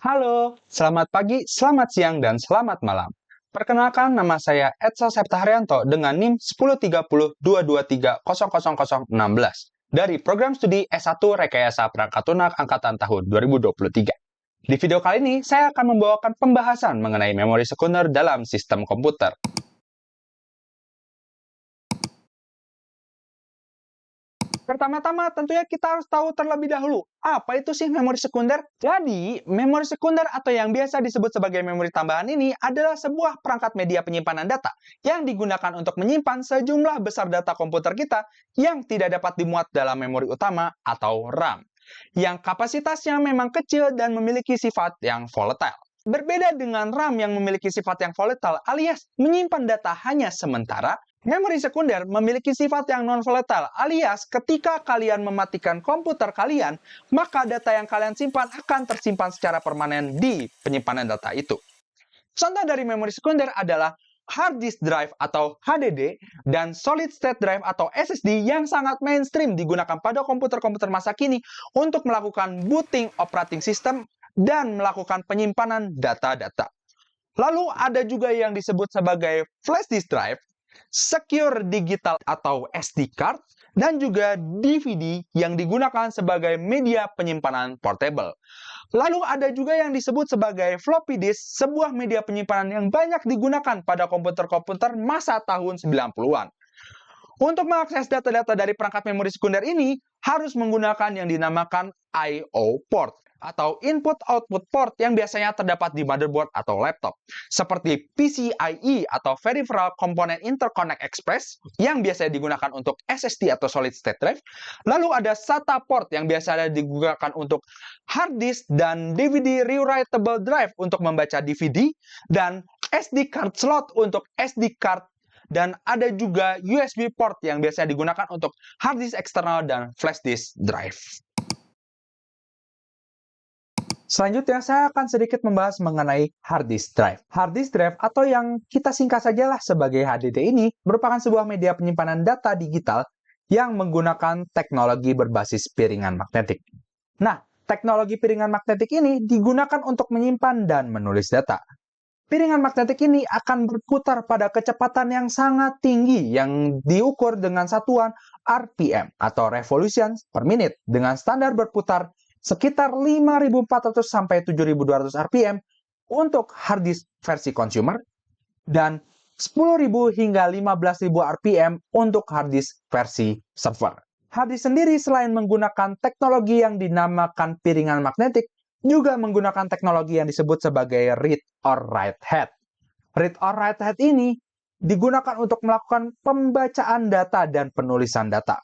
Halo, selamat pagi, selamat siang, dan selamat malam. Perkenalkan, nama saya Edsel Septa Haryanto dengan NIM 1030223000016 dari Program Studi S1 Rekayasa Perangkat Lunak Angkatan tahun 2023. Di video kali ini, saya akan membawakan pembahasan mengenai memori sekunder dalam sistem komputer. Pertama-tama tentunya kita harus tahu terlebih dahulu, apa itu sih memori sekunder? Jadi, memori sekunder atau yang biasa disebut sebagai memori tambahan ini adalah sebuah perangkat media penyimpanan data yang digunakan untuk menyimpan sejumlah besar data komputer kita yang tidak dapat dimuat dalam memori utama atau RAM, yang kapasitasnya memang kecil dan memiliki sifat yang volatile. Berbeda dengan RAM yang memiliki sifat yang volatile alias menyimpan data hanya sementara, memori sekunder memiliki sifat yang non-volatile alias ketika kalian mematikan komputer kalian, maka data yang kalian simpan akan tersimpan secara permanen di penyimpanan data itu. Contoh dari memori sekunder adalah hard disk drive atau HDD dan solid state drive atau SSD yang sangat mainstream digunakan pada komputer-komputer masa kini untuk melakukan booting operating system dan melakukan penyimpanan data-data. Lalu ada juga yang disebut sebagai flash disk drive, secure digital atau SD card, dan juga DVD yang digunakan sebagai media penyimpanan portable. Lalu ada juga yang disebut sebagai floppy disk, sebuah media penyimpanan yang banyak digunakan pada komputer-komputer masa tahun 90-an. Untuk mengakses data-data dari perangkat memori sekunder ini, harus menggunakan yang dinamakan I/O port atau input-output port yang biasanya terdapat di motherboard atau laptop, seperti PCIe atau Peripheral Component Interconnect Express yang biasanya digunakan untuk SSD atau Solid State Drive. Lalu ada SATA port yang biasanya digunakan untuk hard disk dan DVD rewritable drive untuk membaca DVD, dan SD card slot untuk SD card, dan ada juga USB port yang biasanya digunakan untuk hard disk eksternal dan flash disk drive. Selanjutnya, saya akan sedikit membahas mengenai hard disk drive. Hard disk drive atau yang kita singkat sajalah sebagai HDD ini merupakan sebuah media penyimpanan data digital yang menggunakan teknologi berbasis piringan magnetik. Nah, teknologi piringan magnetik ini digunakan untuk menyimpan dan menulis data. Piringan magnetik ini akan berputar pada kecepatan yang sangat tinggi yang diukur dengan satuan RPM atau revolution per minute dengan standar berputar sekitar 5.400 sampai 7.200 RPM untuk hard disk versi consumer dan 10.000 hingga 15.000 RPM untuk hard disk versi server. Hard disk sendiri selain menggunakan teknologi yang dinamakan piringan magnetik, juga menggunakan teknologi yang disebut sebagai read or write head. Read or write head ini digunakan untuk melakukan pembacaan data dan penulisan data.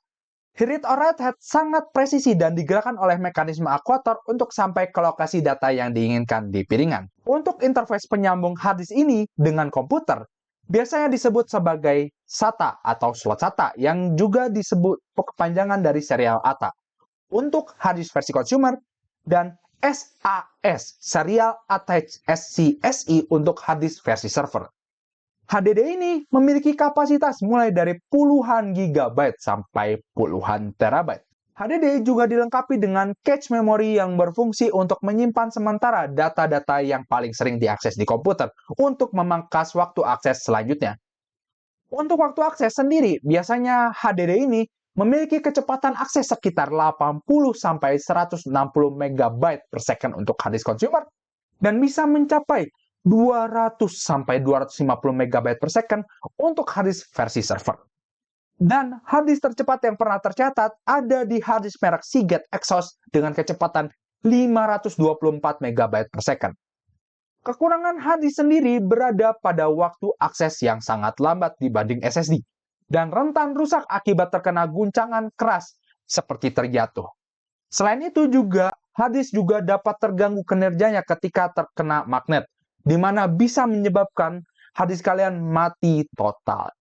Read or write head sangat presisi dan digerakkan oleh mekanisme akuator untuk sampai ke lokasi data yang diinginkan di piringan. Untuk interface penyambung hard disk ini dengan komputer, biasanya disebut sebagai SATA atau slot SATA yang juga disebut kepanjangan dari serial ATA untuk hard disk versi consumer, dan SAS, Serial Attached SCSI untuk hard disk versi server. HDD ini memiliki kapasitas mulai dari puluhan gigabyte sampai puluhan terabyte. HDD juga dilengkapi dengan cache memory yang berfungsi untuk menyimpan sementara data-data yang paling sering diakses di komputer untuk memangkas waktu akses selanjutnya. Untuk waktu akses sendiri, biasanya HDD ini memiliki kecepatan akses sekitar 80 sampai 160 MB per second untuk hard disk consumer dan bisa mencapai 200 sampai 250 MB per second untuk hard disk versi server. Dan hard disk tercepat yang pernah tercatat ada di hard disk merek Seagate Exos dengan kecepatan 524 MB per second. Kekurangan hard disk sendiri berada pada waktu akses yang sangat lambat dibanding SSD dan rentan rusak akibat terkena guncangan keras seperti terjatuh. Selain itu juga, hard disk juga dapat terganggu kinerjanya ketika terkena magnet, di mana bisa menyebabkan hard disk kalian mati total.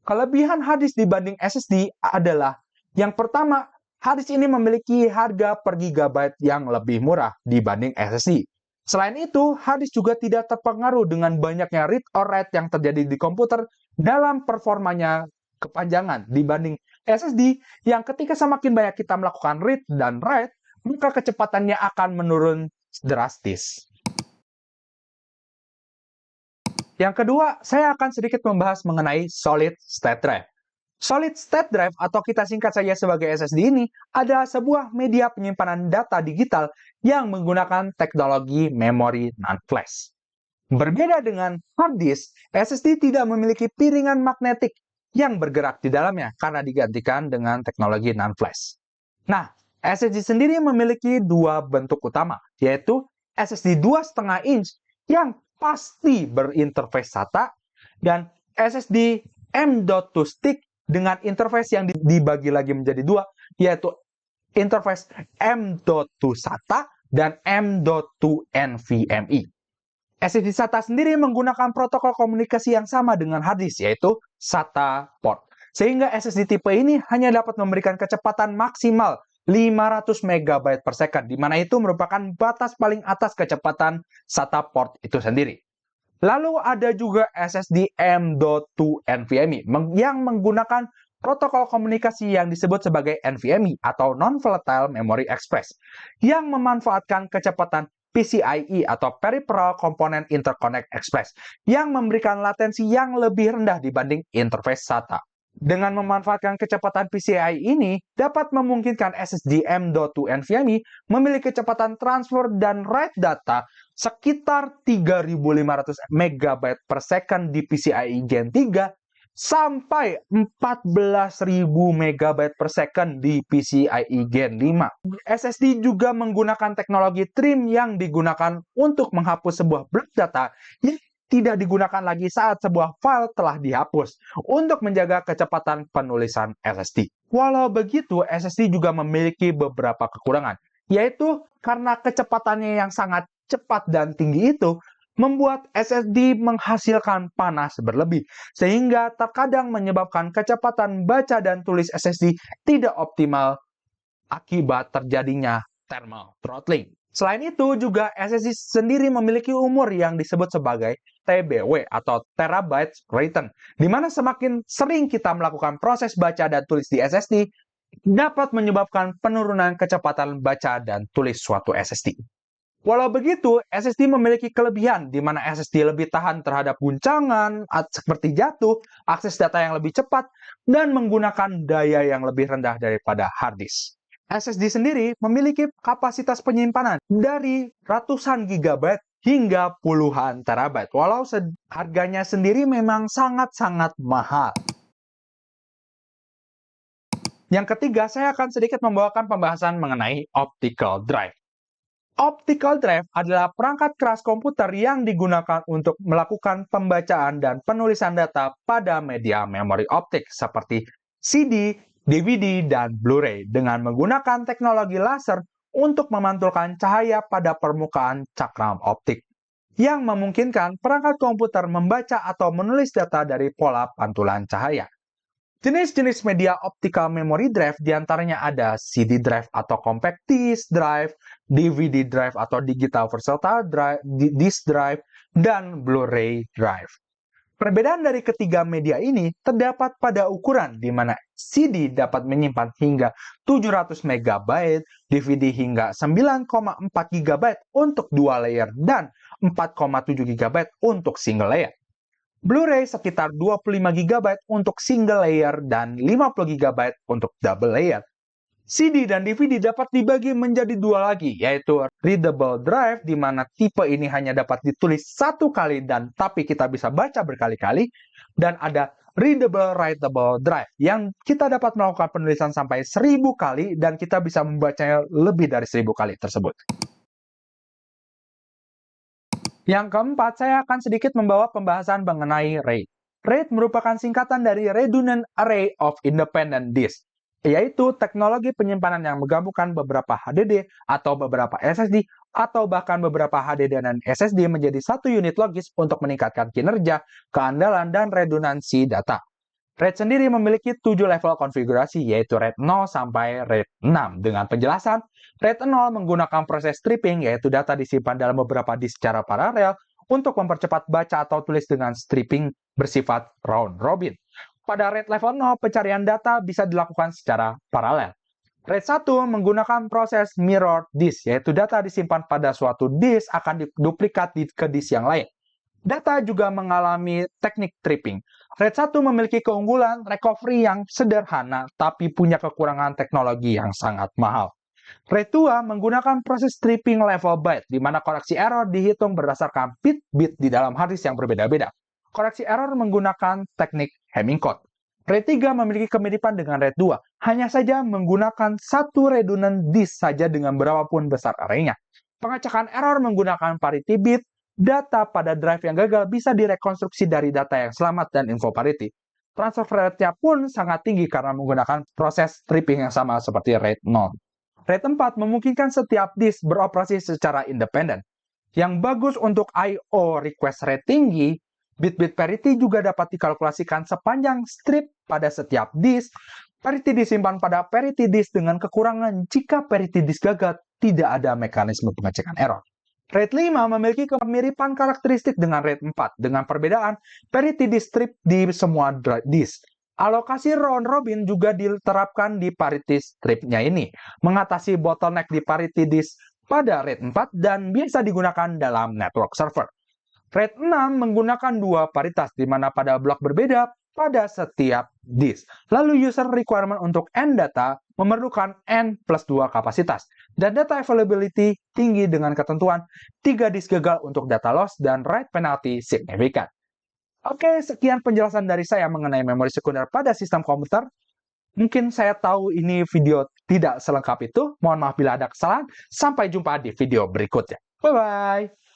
Kelebihan hard disk dibanding SSD adalah, yang pertama, hard disk ini memiliki harga per gigabyte yang lebih murah dibanding SSD. Selain itu, hard disk juga tidak terpengaruh dengan banyaknya read or write yang terjadi di komputer dalam performanya kepanjangan dibanding SSD yang ketika semakin banyak kita melakukan read dan write, maka kecepatannya akan menurun drastis. Yang kedua, saya akan sedikit membahas mengenai Solid State Drive. Solid State Drive atau kita singkat saja sebagai SSD ini adalah sebuah media penyimpanan data digital yang menggunakan teknologi memori non-flash. Berbeda dengan hard disk, SSD tidak memiliki piringan magnetik yang bergerak di dalamnya karena digantikan dengan teknologi non-flash. Nah, SSD sendiri memiliki dua bentuk utama, yaitu SSD 2,5 inch yang pasti berinterface SATA dan SSD M.2 stick dengan interface yang dibagi lagi menjadi dua, yaitu interface M.2 SATA dan M.2 NVMe. SSD SATA sendiri menggunakan protokol komunikasi yang sama dengan hard disk, yaitu SATA port. Sehingga SSD tipe ini hanya dapat memberikan kecepatan maksimal 500 MB per second, di mana itu merupakan batas paling atas kecepatan SATA port itu sendiri. Lalu ada juga SSD M.2 NVMe yang menggunakan protokol komunikasi yang disebut sebagai NVMe atau Non-Volatile Memory Express yang memanfaatkan kecepatan PCIe atau Peripheral Component Interconnect Express yang memberikan latensi yang lebih rendah dibanding interface SATA. Dengan memanfaatkan kecepatan PCIe ini, dapat memungkinkan SSD M.2 NVMe memiliki kecepatan transfer dan write data sekitar 3.500 MB per second di PCIe Gen 3 sampai 14.000 MB per second di PCIe Gen 5. SSD juga menggunakan teknologi trim yang digunakan untuk menghapus sebuah blok data yang tidak digunakan lagi saat sebuah file telah dihapus untuk menjaga kecepatan penulisan SSD. Walau begitu, SSD juga memiliki beberapa kekurangan, yaitu karena kecepatannya yang sangat cepat dan tinggi itu membuat SSD menghasilkan panas berlebih, sehingga terkadang menyebabkan kecepatan baca dan tulis SSD tidak optimal akibat terjadinya thermal throttling. Selain itu, juga SSD sendiri memiliki umur yang disebut sebagai TBW atau Terabyte Written, di mana semakin sering kita melakukan proses baca dan tulis di SSD, dapat menyebabkan penurunan kecepatan baca dan tulis suatu SSD. Walau begitu, SSD memiliki kelebihan di mana SSD lebih tahan terhadap guncangan seperti jatuh, akses data yang lebih cepat, dan menggunakan daya yang lebih rendah daripada hard disk. SSD sendiri memiliki kapasitas penyimpanan dari ratusan gigabyte hingga puluhan terabyte, walau harganya sendiri memang sangat-sangat mahal. Yang ketiga, saya akan sedikit membawakan pembahasan mengenai optical drive. Optical drive adalah perangkat keras komputer yang digunakan untuk melakukan pembacaan dan penulisan data pada media memori optik seperti CD, DVD, dan Blu-ray dengan menggunakan teknologi laser untuk memantulkan cahaya pada permukaan cakram optik yang memungkinkan perangkat komputer membaca atau menulis data dari pola pantulan cahaya. Jenis-jenis media optical memory drive diantaranya ada CD drive atau compact disk drive, DVD drive atau digital versatile drive, disk drive, dan Blu-ray drive. Perbedaan dari ketiga media ini terdapat pada ukuran di mana CD dapat menyimpan hingga 700 MB, DVD hingga 9,4 GB untuk dua layer dan 4,7 GB untuk single layer. Blu-ray sekitar 25 GB untuk single layer dan 50 GB untuk double layer. CD dan DVD dapat dibagi menjadi dua lagi, yaitu readable drive, di mana tipe ini hanya dapat ditulis satu kali tapi kita bisa baca berkali-kali, dan ada readable writable drive, yang kita dapat melakukan penulisan sampai 1000 kali dan kita bisa membacanya lebih dari 1000 kali tersebut. Yang keempat, saya akan sedikit membawa pembahasan mengenai RAID. RAID merupakan singkatan dari Redundant Array of Independent Disk, yaitu teknologi penyimpanan yang menggabungkan beberapa HDD atau beberapa SSD atau bahkan beberapa HDD dan SSD menjadi satu unit logis untuk meningkatkan kinerja, keandalan, dan redundansi data. RAID sendiri memiliki 7 level konfigurasi, yaitu RAID 0 sampai RAID 6. Dengan penjelasan, RAID 0 menggunakan proses stripping, yaitu data disimpan dalam beberapa disk secara paralel untuk mempercepat baca atau tulis dengan stripping bersifat round robin. Pada RAID level 0, pencarian data bisa dilakukan secara paralel. RAID 1 menggunakan proses mirror disk, yaitu data disimpan pada suatu disk akan diduplikat ke disk yang lain. Data juga mengalami teknik tripping. RAID 1 memiliki keunggulan recovery yang sederhana, tapi punya kekurangan teknologi yang sangat mahal. RAID 2 menggunakan proses stripping level byte, di mana koreksi error dihitung berdasarkan bit-bit di dalam harddisk yang berbeda-beda. Koreksi error menggunakan teknik Hamming code. RAID 3 memiliki kemiripan dengan RAID 2, hanya saja menggunakan satu redundant disk saja dengan berapapun besar arraynya. Pengecakan error menggunakan parity bit, data pada drive yang gagal bisa direkonstruksi dari data yang selamat dan info parity. Transfer rate-nya pun sangat tinggi karena menggunakan proses stripping yang sama seperti RAID 0. RAID 4 memungkinkan setiap disk beroperasi secara independen. Yang bagus untuk I/O request rate tinggi, bit-bit parity juga dapat dikalkulasikan sepanjang strip pada setiap disk. Parity disimpan pada parity disk dengan kekurangan jika parity disk gagal, tidak ada mekanisme pengecekan error. RAID 5 memiliki kemiripan karakteristik dengan RAID 4 dengan perbedaan parity disk strip di semua disk. Alokasi round robin juga diterapkan di parity stripnya ini, mengatasi bottleneck di parity disk pada RAID 4 dan biasa digunakan dalam network server. RAID 6 menggunakan dua paritas, di mana pada blok berbeda pada setiap disk. Lalu user requirement untuk N data memerlukan N plus 2 kapasitas. Dan data availability tinggi dengan ketentuan 3 disk gagal untuk data loss dan write penalty signifikan. Oke, sekian penjelasan dari saya mengenai memori sekunder pada sistem komputer. Mungkin saya tahu ini video tidak selengkap itu. Mohon maaf bila ada kesalahan. Sampai jumpa di video berikutnya. Bye-bye.